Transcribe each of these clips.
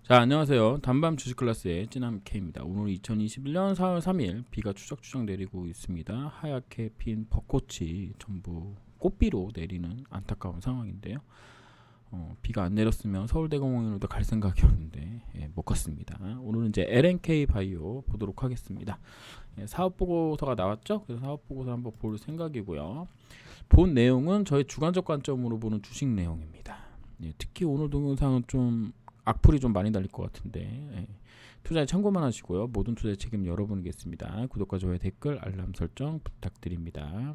자, 안녕하세요. 단밤 주식 클래스의 찐함 K입니다. 오늘 2021년 4월 3일 비가 추적추적 내리고 있습니다. 하얗게 핀 벚꽃이 전부 꽃비로 내리는 안타까운 상황인데요. 비가 안 내렸으면 서울대공원으로도 갈 생각이었는데 못 갔습니다. 오늘은 이제 LNK 바이오 보도록 하겠습니다. 사업 보고서가 나왔죠? 그래서 사업 보고서 한번 볼 생각이고요. 본 내용은 저희 주관적 관점으로 보는 주식 내용입니다. 특히 오늘 동영상은 좀 악플이 좀 많이 달릴 것 같은데 투자에 참고만 하시고요. 모든 투자의 책임 여러분이겠습니다. 구독과 좋아요, 댓글, 알람 설정 부탁드립니다.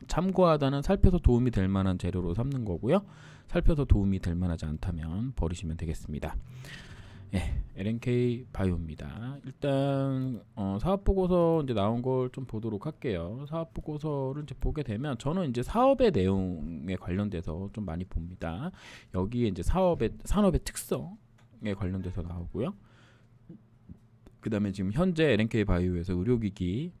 참고하다는 살펴서 도움이 될 만한 재료로 삼는 거고요. 살펴서 도움이 될 만하지 않다면 버리시면 되겠습니다. LNK 바이오입니다. 일단 사업 보고서 이제 나온 걸 좀 보도록 할게요. 사업 보고서를 이제 보게 되면 저는 이제 사업의 내용에 관련돼서 좀 많이 봅니다. 여기에 이제 산업의 특성에 관련돼서 나오고요. 그다음에 지금 현재 LNK 바이오에서 의료기기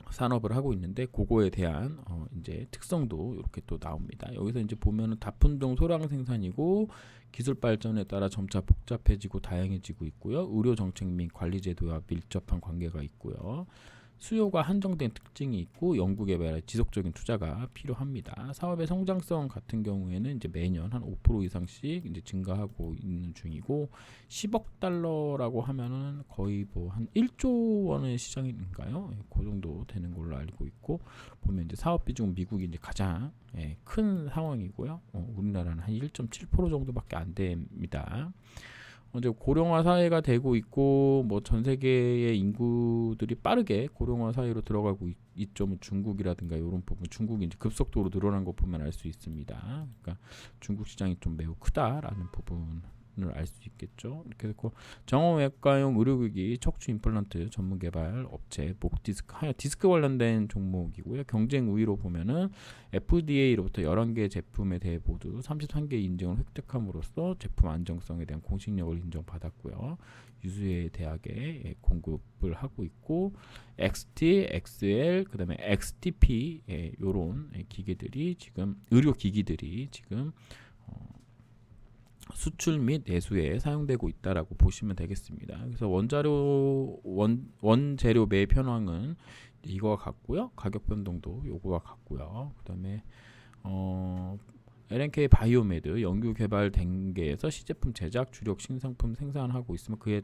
산업을 하고 있는데 그거에 대한 이제 특성도 이렇게 또 나옵니다. 여기서 이제 보면은 다품종 소량 생산이고 기술 발전에 따라 점차 복잡해지고 다양해지고 있고요. 의료 정책 및 관리 제도와 밀접한 관계가 있고요. 수요가 한정된 특징이 있고 연구 개발에 지속적인 투자가 필요합니다. 사업의 성장성 같은 경우에는 이제 매년 한 5% 이상씩 이제 증가하고 있는 중이고 10억 달러라고 하면은 거의 뭐 한 1조 원의 시장인가요? 그 정도 되는 걸로 알고 있고 보면 이제 사업 비중 미국이 이제 가장 큰 상황이고요. 우리나라는 한 1.7% 정도밖에 안 됩니다. 이제 고령화 사회가 되고 있고 뭐 전 세계의 인구들이 빠르게 고령화 사회로 들어가고 있죠. 뭐 중국이라든가 이런 부분, 중국이 이제 급속도로 늘어난 거 보면 알 수 있습니다. 그러니까 중국 시장이 좀 매우 크다라는 부분을 알 수 있겠죠. 이렇게 됐고 정형외과용 의료기기 척추 임플란트 전문 개발 업체 디스크 관련된 종목이고요. 경쟁 우위로 보면은 FDA로부터 11개 제품에 대해 모두 33개 인증을 획득함으로써 제품 안정성에 대한 공식력을 인정받았고요. 유수의 대학에 공급을 하고 있고 XT, XL, 그다음에 XTP 이런 기계들이 지금 의료 기기들이 지금 수출 및 내수에 사용되고 있다라고 보시면 되겠습니다. 그래서 원재료 매 편황은 이거와 같고요. 가격 변동도 요거와 같고요. 그다음에 LNK 바이오메드 연구 개발 단계에서 시제품 제작, 주력 신상품 생산하고 있으면 그에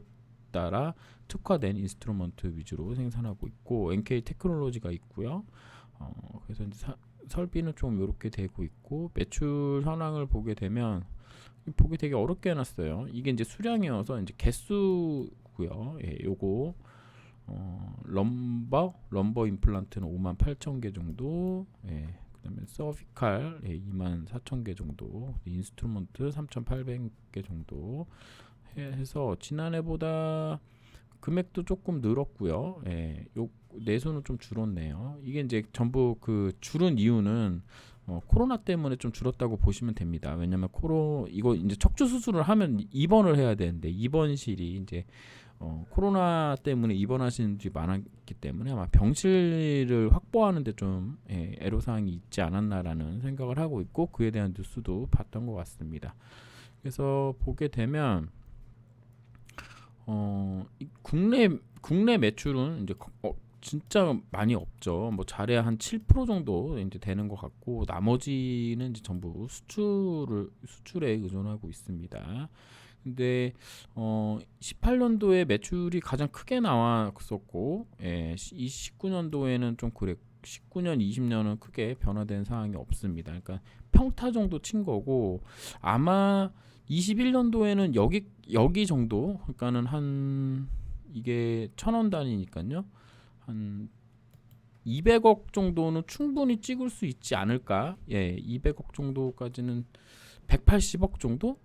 따라 특화된 인스트루먼트 위주로 생산하고 있고 NK 테크놀로지가 있고요. 그래서 이제 설비는 좀 이렇게 되고 있고 매출 현황을 보게 되면 보기 되게 어렵게 해놨어요. 이게 이제 수량이어서 이제 개수고요. 요거 럼버 임플란트는 58,000개 정도. 그다음에 서비칼 24,000개 정도. 인스트루먼트 3,800개 정도 해서 지난해보다 금액도 조금 늘었고요. 요 내수는 좀 줄었네요. 이게 이제 전부 그 줄은 이유는 코로나 때문에 좀 줄었다고 보시면 됩니다. 왜냐면 이거 이제 척추 수술을 하면 입원을 해야 되는데 입원실이 이제 코로나 때문에 입원하시는 분들이 많았기 때문에 아마 병실을 확보하는데 좀 애로사항이 있지 않았나라는 생각을 하고 있고 그에 대한 뉴스도 봤던 것 같습니다. 그래서 보게 되면 국내 매출은 이제 진짜 많이 없죠. 뭐 잘해야 한 7% 정도 이제 되는 것 같고 나머지는 이제 전부 수출에 의존하고 있습니다. 근데 18년도에 매출이 가장 크게 나왔었고 이 19년도에는 좀 그래 19년, 20년은 크게 변화된 사항이 없습니다. 그러니까 평타 정도 친 거고 아마 21년도에는 여기 정도 그러니까는 한 이게 1,000원 단위니까요. 한 200억 정도는 충분히 찍을 수 있지 않을까? 200억 정도까지는 180억 정도?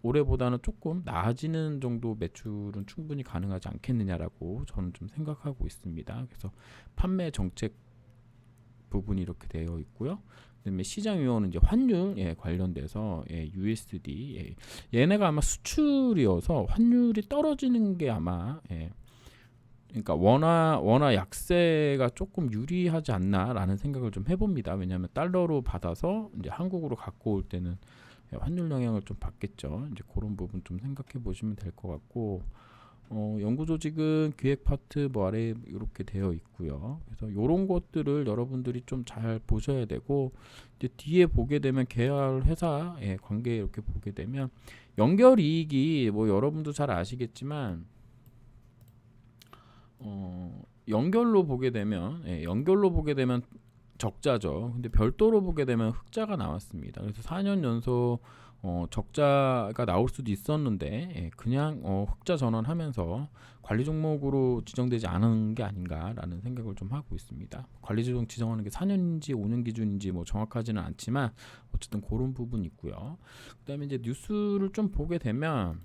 올해보다는 조금 나아지는 정도 매출은 충분히 가능하지 않겠느냐라고 저는 좀 생각하고 있습니다. 그래서 판매 정책 부분이 이렇게 되어 있고요. 그다음에 시장위원은 이제 환율 관련돼서 USD 얘네가 아마 수출이어서 환율이 떨어지는 게 아마 그러니까 원화 약세가 조금 유리하지 않나라는 생각을 좀 해봅니다. 왜냐하면 달러로 받아서 이제 한국으로 갖고 올 때는 환율 영향을 좀 받겠죠. 이제 그런 부분 좀 생각해 보시면 될 것 같고, 연구 조직은 기획 파트 뭐 아래 이렇게 되어 있고요. 그래서 이런 것들을 여러분들이 좀 잘 보셔야 되고, 이제 뒤에 보게 되면 계열 회사의 관계 이렇게 보게 되면 연결 이익이 뭐 여러분도 잘 아시겠지만 연결로 보게 되면 연결로 보게 되면 적자죠. 근데 별도로 보게 되면 흑자가 나왔습니다. 그래서 4년 연속 적자가 나올 수도 있었는데 그냥 흑자 전환하면서 관리 종목으로 지정되지 않은 게 아닌가라는 생각을 좀 하고 있습니다. 관리 종목 지정하는 게 4년인지 5년 기준인지 뭐 정확하지는 않지만 어쨌든 그런 부분이 있고요. 그다음에 이제 뉴스를 좀 보게 되면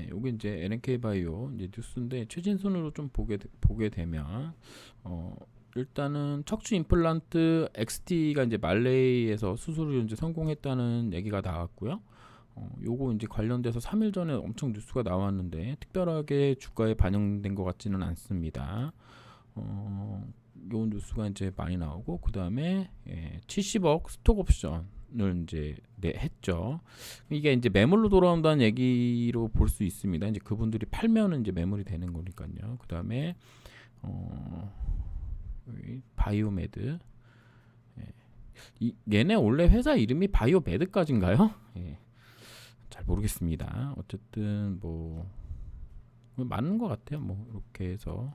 요게 이제 LNK 바이오 이제 뉴스인데 최진순으로 좀 보게 되면 일단은 척추 임플란트 XT가 이제 말레이에서 수술을 이제 성공했다는 얘기가 나왔고요. 요거 이제 관련돼서 3일 전에 엄청 뉴스가 나왔는데 특별하게 주가에 반영된 것 같지는 않습니다. 요 뉴스가 이제 많이 나오고 그 다음에 70억 스톡 옵션을 이제 했죠. 이게 이제 매물로 돌아온다는 얘기로 볼 수 있습니다. 이제 그분들이 팔면은 이제 매물이 되는 거니까요. 그 다음에 바이오메드. 얘네 원래 회사 이름이 바이오메드까지인가요? 잘 모르겠습니다. 어쨌든 뭐 맞는 것 같아요. 뭐 이렇게 해서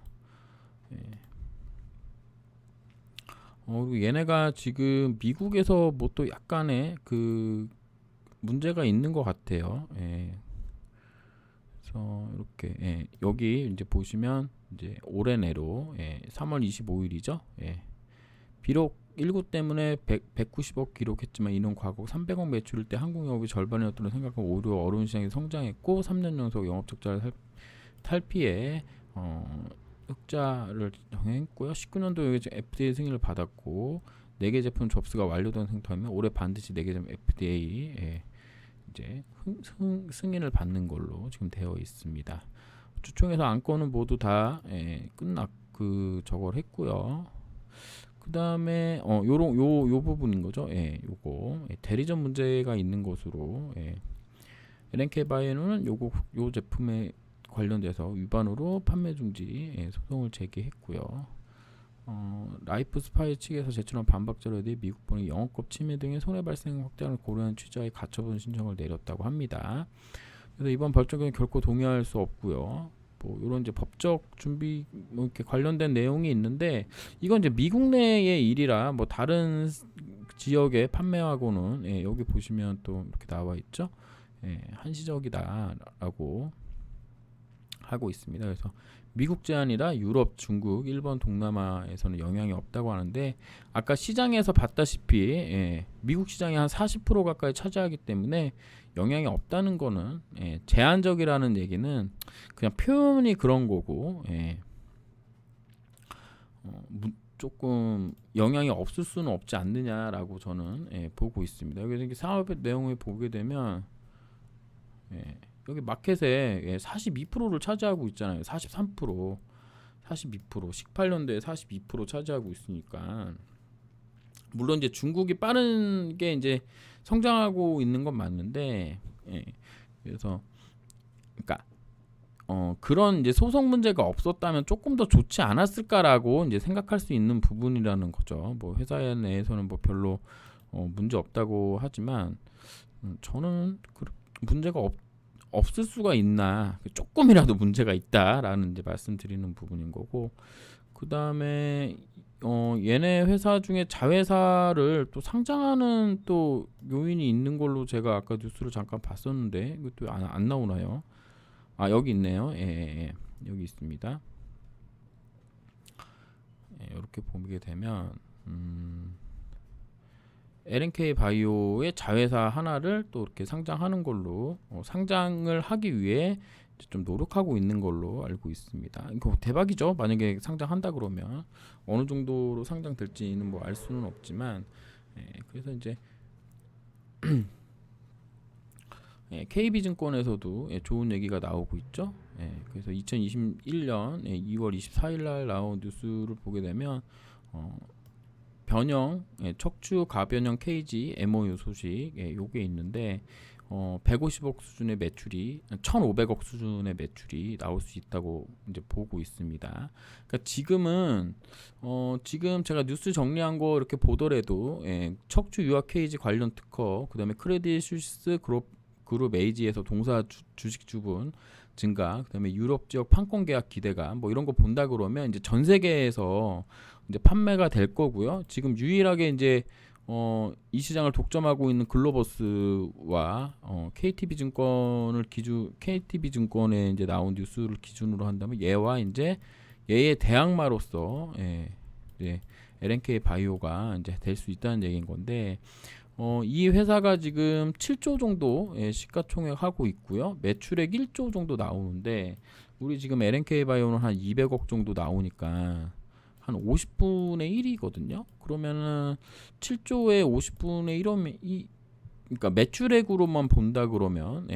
그리고 얘네가 지금 미국에서 뭐 또 약간의 그 문제가 있는 것 같아요. 그래서 이렇게 여기 이제 보시면 이제 올해 내로 3월 25일이죠. 비록 19 때문에 190억 기록했지만 이는 과거 300억 매출일 때 한국 영업이 절반이었다고 생각하고 오히려 어려운 시장이 성장했고 3년 연속 영업 적자를 탈피해 흑자를 정했고요. 19년도에 FDA 승인을 받았고 4개 제품 접수가 완료된 상태면 올해 반드시 4개 제품 FDA 이제 승인을 받는 걸로 지금 되어 있습니다. 주총에서 안건은 모두 다 저걸 했고요. 그 다음에 요 부분인 거죠. 요거 대리점 문제가 있는 것으로 LNK 바이오는 요 제품에 관련돼서 위반으로 판매 중지 소송을 제기했고요. 라이프 스파이 측에서 제출한 반박 자료에 대해 미국본이 영업법 침해 등의 손해 발생 확대를 고려한 취지하에 가처분 신청을 내렸다고 합니다. 그래서 이번 결정은 결코 동의할 수 없고요. 뭐 이런 이제 법적 준비 뭐 이렇게 관련된 내용이 있는데 이건 이제 미국 내의 일이라 뭐 다른 지역에 판매하고는 여기 보시면 또 이렇게 나와 있죠. 한시적이다라고 하고 있습니다. 그래서 미국 제한이라 유럽, 중국, 일본, 동남아에서는 영향이 없다고 하는데 아까 시장에서 봤다시피 미국 시장이 한 40% 가까이 차지하기 때문에 영향이 없다는 거는 제한적이라는 얘기는 그냥 표현이 그런 거고 조금 영향이 없을 수는 없지 않느냐라고 저는 보고 있습니다. 그래서 사업의 내용을 보게 되면 여기 마켓에 42%를 차지하고 있잖아요. 43%, 42%, 18년도에 42% 차지하고 있으니까 물론 이제 중국이 빠르게 이제 성장하고 있는 건 맞는데 그래서 그러니까 그런 이제 소송 문제가 없었다면 조금 더 좋지 않았을까라고 이제 생각할 수 있는 부분이라는 거죠. 뭐 회사 내에서는 뭐 별로 문제 없다고 하지만 저는 문제가 없을 수가 있나 조금이라도 문제가 있다라는 이제 말씀드리는 부분인 거고 그 다음에 얘네 회사 중에 자회사를 또 상장하는 또 요인이 있는 걸로 제가 아까 뉴스를 잠깐 봤었는데 이것도 안 나오나요? 아 여기 있네요. 여기 있습니다. 이렇게 보게 되면 LNK 바이오의 자회사 하나를 또 이렇게 상장하는 걸로 상장을 하기 위해 좀 노력하고 있는 걸로 알고 있습니다. 이거 대박이죠. 만약에 상장한다 그러면 어느 정도로 상장될지는 뭐 알 수는 없지만 그래서 이제 KB증권에서도 좋은 얘기가 나오고 있죠. 그래서 2021년 2월 24일 날 나온 뉴스를 보게 되면 변형 척추 가변형 케이지 MOU 소식 요게 있는데 150억 수준의 매출이 1,500억 수준의 매출이 나올 수 있다고 이제 보고 있습니다. 그러니까 지금은 지금 제가 뉴스 정리한 거 이렇게 보더라도 척추 유아 케이지 관련 특허, 그다음에 크레딧 스위스 그룹 에이지에서 동사 주식 주분 증가, 그다음에 유럽 지역 판권 계약 기대가 뭐 이런 거 본다 그러면 이제 전 세계에서 이제 판매가 될 거고요. 지금 유일하게 이제 이 시장을 독점하고 있는 글로버스와 KTB 증권에 이제 나온 뉴스를 기준으로 한다면 얘와 이제 얘의 대항마로서 이제 LNK 바이오가 이제 될 수 있다는 얘기인 건데 이 회사가 지금 7조 정도 시가총액 하고 있고요. 매출액 1조 정도 나오는데 우리 지금 LNK 바이오는 한 200억 정도 나오니까 한 50분의 1이거든요. 그러면은 7조에 50분의 1이면 그러니까 매출액으로만 본다 그러면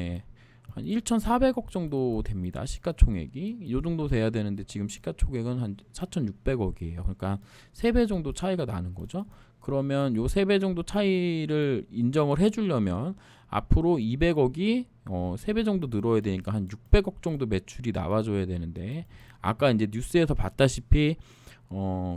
한 1,400억 정도 됩니다. 시가총액이 이 정도 돼야 되는데 지금 시가총액은 한 4,600억이에요. 그러니까 3배 정도 차이가 나는 거죠. 그러면 요 3배 정도 차이를 인정을 해주려면 앞으로 200억이 3배 정도 늘어야 되니까 한 600억 정도 매출이 나와줘야 되는데 아까 이제 뉴스에서 봤다시피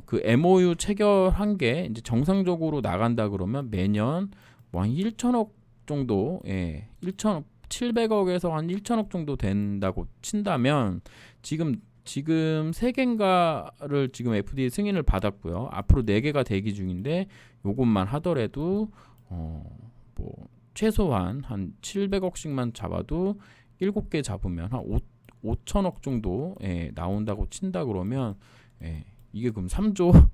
그 MOU 체결한 게 이제 정상적으로 나간다 그러면 매년 뭐 한 1천억 정도, 700억에서 한 1천억 정도 된다고 친다면 지금 3개인가를 지금 FDA 승인을 받았고요. 앞으로 4개가 대기 중인데 요것만 하더라도 뭐 최소한 한 700억씩만 잡아도 7개 잡으면 한 5천억 정도 나온다고 친다 그러면 이게 그럼 3조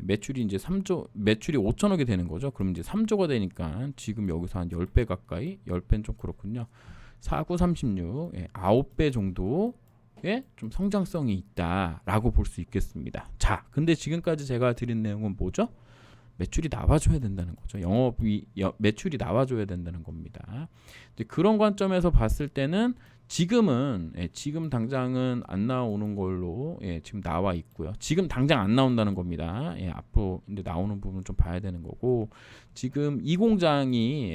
매출이 이제 3조 매출이 5천억이 되는 거죠. 그럼 이제 3조가 되니까 지금 여기서 한 10배 가까이 10배는 좀 그렇군요. 4, 9, 36 9배 정도의 좀 성장성이 있다라고 볼 수 있겠습니다. 자, 근데 지금까지 제가 드린 내용은 뭐죠? 매출이 나와줘야 된다는 거죠. 매출이 나와줘야 된다는 겁니다. 이제 그런 관점에서 봤을 때는 지금 당장은 안 나오는 걸로 지금 나와 있고요. 지금 당장 안 나온다는 겁니다. 앞으로 이제 나오는 부분 좀 봐야 되는 거고 지금 이 공장이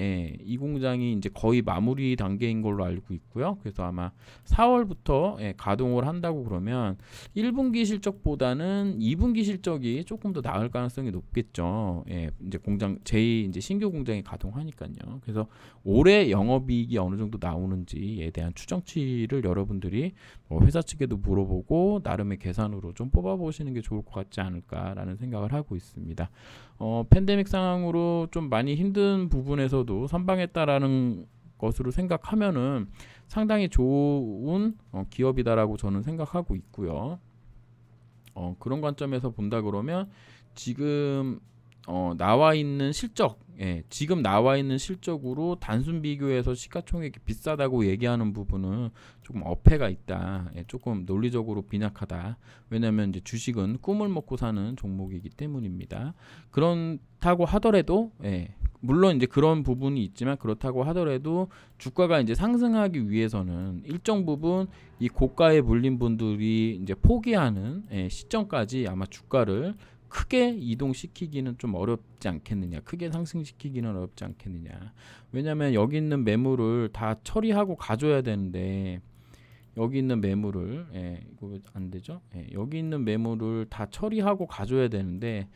이제 거의 마무리 단계인 걸로 알고 있고요. 그래서 아마 4월부터 가동을 한다고 그러면 1분기 실적보다는 2분기 실적이 조금 더 나을 가능성이 높겠죠. 이제 공장 이제 신규 공장이 가동하니까요. 그래서 올해 영업이익이 어느 정도 나오는지에 대한 추정치를 여러분들이 회사 측에도 물어보고 나름의 계산으로 좀 뽑아보시는 게 좋을 것 같지 않을까라는 생각을 하고 있습니다. 팬데믹 상황으로 좀 많이 힘든 부분에서도 선방했다라는 것으로 생각하면은 상당히 좋은 기업이다라고 저는 생각하고 있고요. 그런 관점에서 본다 그러면 지금 나와 있는 실적, 지금 나와 있는 실적으로 단순 비교해서 시가총액이 비싸다고 얘기하는 부분은 조금 어폐가 있다. 조금 논리적으로 빈약하다. 왜냐하면 이제 주식은 꿈을 먹고 사는 종목이기 때문입니다. 그렇다고 하더라도, 물론 이제 그런 부분이 있지만 그렇다고 하더라도 주가가 이제 상승하기 위해서는 일정 부분 이 고가에 물린 분들이 이제 포기하는 시점까지 아마 주가를 크게 이동시키기는 좀 어렵지 않겠느냐, 크게 상승시키기는 어렵지 않겠느냐. 왜냐하면 여기 있는 매물을 다 처리하고 가져야 되는데 여기 있는 매물을 이거 안 되죠? 여기 있는 매물을 다 처리하고 가져야 되는데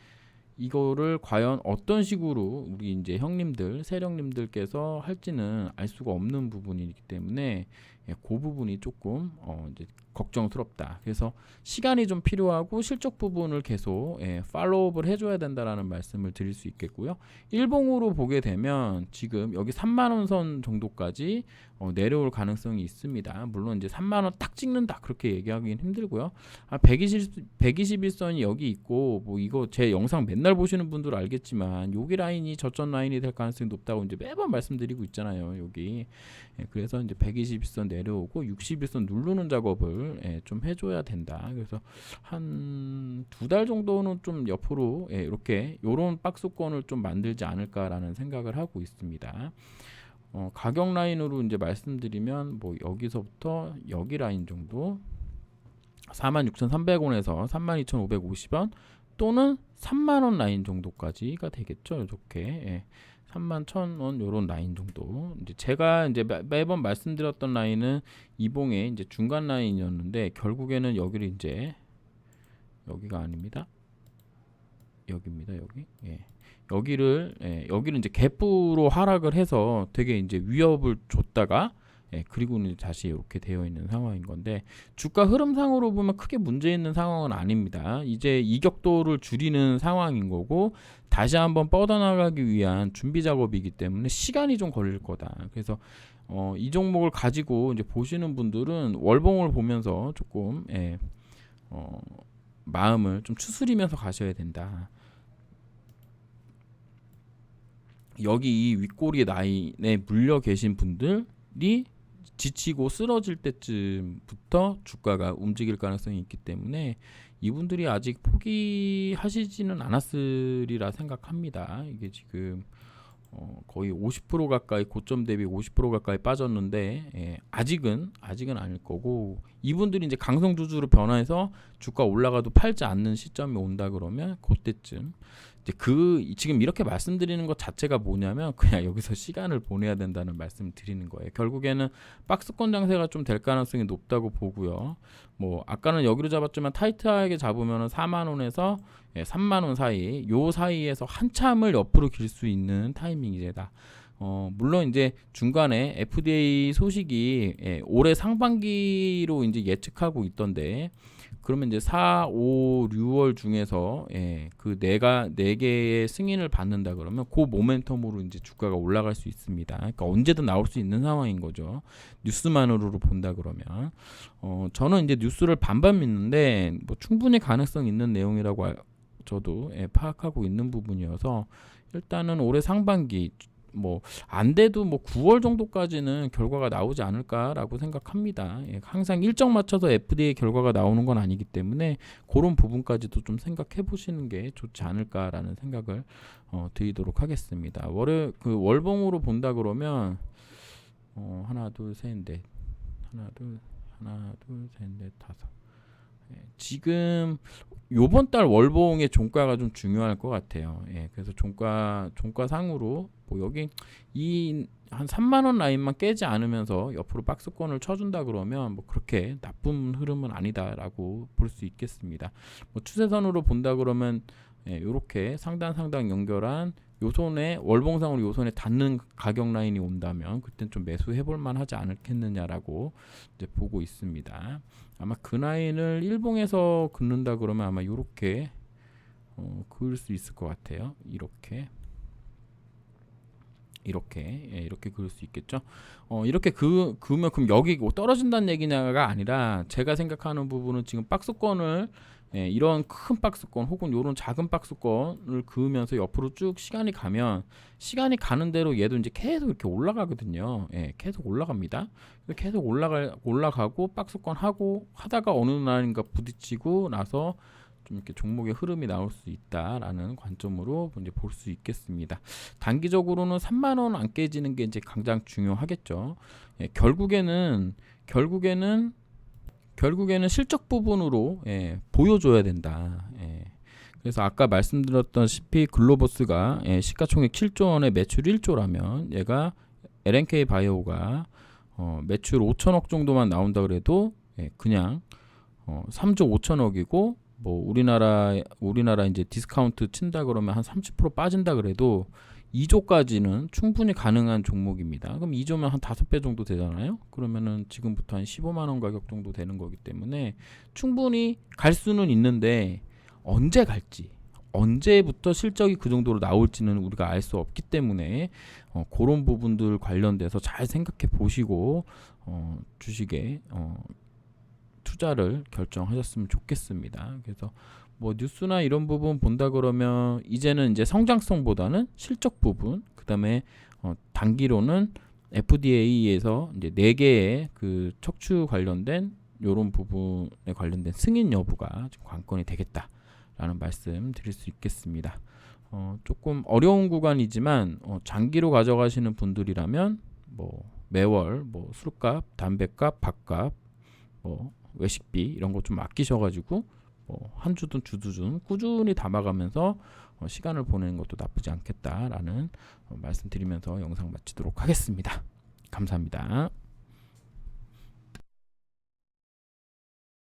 이거를 과연 어떤 식으로 우리 이제 형님들, 세력님들께서 할지는 알 수가 없는 부분이기 때문에 그 부분이 조금 이제 걱정스럽다. 그래서 시간이 좀 필요하고 실적 부분을 계속 팔로우업을 해줘야 된다라는 말씀을 드릴 수 있겠고요. 일봉으로 보게 되면 지금 여기 3만 원 선 정도까지 내려올 가능성이 있습니다. 물론 이제 3만 원 딱 찍는다 그렇게 얘기하기는 힘들고요. 121선이 여기 있고 뭐 이거 제 영상 맨날 보시는 분들 알겠지만 여기 라인이 저점 라인이 될 가능성이 높다고 이제 매번 말씀드리고 있잖아요. 여기 그래서 이제 121선 내려오고 61선 누르는 작업을 좀 해줘야 된다. 그래서 한 2달 정도는 좀 옆으로 이렇게 요런 박스권을 좀 만들지 않을까라는 생각을 하고 있습니다. 가격 라인으로 이제 말씀드리면 뭐 여기서부터 여기 라인 정도 46,300원에서 32,550원 또는 3만 원 라인 정도까지가 되겠죠. 이렇게 예. 31,000원 요런 라인 정도. 이제 제가 이제 매번 말씀드렸던 라인은 이봉의 이제 중간 라인이었는데 결국에는 여기를 이제 여기가 아닙니다. 여기입니다. 여기. 예. 여기를 이제 갭으로 하락을 해서 되게 이제 위협을 줬다가 그리고는 다시 이렇게 되어 있는 상황인 건데 주가 흐름상으로 보면 크게 문제 있는 상황은 아닙니다. 이제 이격도를 줄이는 상황인 거고 다시 한번 뻗어나가기 위한 준비 작업이기 때문에 시간이 좀 걸릴 거다. 그래서 이 종목을 가지고 이제 보시는 분들은 월봉을 보면서 조금 마음을 좀 추스리면서 가셔야 된다. 여기 이 윗꼬리 라인에 물려 계신 분들이 지치고 쓰러질 때쯤부터 주가가 움직일 가능성이 있기 때문에 이분들이 아직 포기하시지는 않았으리라 생각합니다. 이게 지금 거의 50% 가까이 고점 대비 50% 가까이 빠졌는데 아직은 아닐 거고 이분들이 이제 강성주주로 변화해서 주가 올라가도 팔지 않는 시점이 온다 그러면 그때쯤 이제 지금 이렇게 말씀드리는 것 자체가 뭐냐면 그냥 여기서 시간을 보내야 된다는 말씀을 드리는 거예요. 결국에는 박스권 장세가 좀 될 가능성이 높다고 보고요. 뭐 아까는 여기로 잡았지만 타이트하게 잡으면 4만 원에서 3만 원 사이, 요 사이에서 한참을 옆으로 길 수 있는 타이밍이다. 물론 이제 중간에 FDA 소식이 올해 상반기로 이제 예측하고 있던데 그러면 이제 4, 5, 6월 중에서 그 네 개의 승인을 받는다 그러면 그 모멘텀으로 이제 주가가 올라갈 수 있습니다. 그러니까 언제든 나올 수 있는 상황인 거죠. 뉴스만으로 본다 그러면 저는 이제 뉴스를 반반 믿는데 뭐 충분히 가능성 있는 내용이라고 저도 파악하고 있는 부분이어서 일단은 올해 상반기 뭐 안 돼도 뭐 9월 정도까지는 결과가 나오지 않을까라고 생각합니다. 항상 일정 맞춰서 FDA 결과가 나오는 건 아니기 때문에 그런 부분까지도 좀 생각해 보시는 게 좋지 않을까라는 생각을 드리도록 하겠습니다. 월봉으로 본다 그러면 하나 둘 셋 넷 다섯 지금 요번 달 월봉의 종가가 좀 중요할 것 같아요. 그래서 종가 상으로 뭐 여기 이 한 3만 원 라인만 깨지 않으면서 옆으로 박스권을 쳐준다 그러면 뭐 그렇게 나쁜 흐름은 아니다라고 볼 수 있겠습니다. 뭐 추세선으로 본다 그러면 이렇게 상단 연결한 요선에 월봉상으로 요선에 닿는 가격 라인이 온다면 그땐 좀 매수해볼 만하지 않겠느냐라고 이제 보고 있습니다. 아마 그 라인을 일봉에서 긋는다 그러면 아마 이렇게 그을 수 있을 것 같아요. 이렇게 그을 수 있겠죠. 이렇게 그으면 그럼 여기 떨어진다는 얘기냐가 아니라 제가 생각하는 부분은 지금 박스권을 이런 큰 박스권 혹은 이런 작은 박스권을 그으면서 옆으로 쭉 시간이 가는 대로 얘도 이제 계속 이렇게 올라가거든요. 계속 올라갑니다. 계속 올라가고 박스권 하다가 어느 날인가 부딪히고 나서 좀 이렇게 종목의 흐름이 나올 수 있다라는 관점으로 이제 볼 수 있겠습니다. 단기적으로는 3만 원 안 깨지는 게 이제 가장 중요하겠죠. 결국에는 실적 부분으로 보여줘야 된다. 그래서 아까 말씀드렸다시피 글로버스가 시가총액 7조 원에 매출 1조라면 얘가 LNK 바이오가 매출 5천억 정도만 나온다 그래도 그냥 3조 5천억이고 뭐 우리나라 이제 디스카운트 친다 그러면 한 30% 빠진다 그래도 2조까지는 충분히 가능한 종목입니다. 그럼 2조면 한 5배 정도 되잖아요. 그러면은 지금부터 한 15만 원 가격 정도 되는 거기 때문에 충분히 갈 수는 있는데 언제 갈지 언제부터 실적이 그 정도로 나올지는 우리가 알 수 없기 때문에 그런 부분들 관련돼서 잘 생각해 보시고 주식에 투자를 결정하셨으면 좋겠습니다. 그래서 뭐 뉴스나 이런 부분 본다 그러면 이제는 이제 성장성보다는 실적 부분, 그다음에 단기로는 FDA에서 이제 4개의 그 척추 관련된 이런 부분에 관련된 승인 여부가 좀 관건이 되겠다라는 말씀 드릴 수 있겠습니다. 조금 어려운 구간이지만 장기로 가져가시는 분들이라면 뭐 매월 뭐 술값, 담배값, 밥값, 뭐 외식비 이런 거 좀 아끼셔가지고 뭐 한 주든 주든 꾸준히 담아가면서 시간을 보내는 것도 나쁘지 않겠다라는 말씀드리면서 영상 마치도록 하겠습니다. 감사합니다.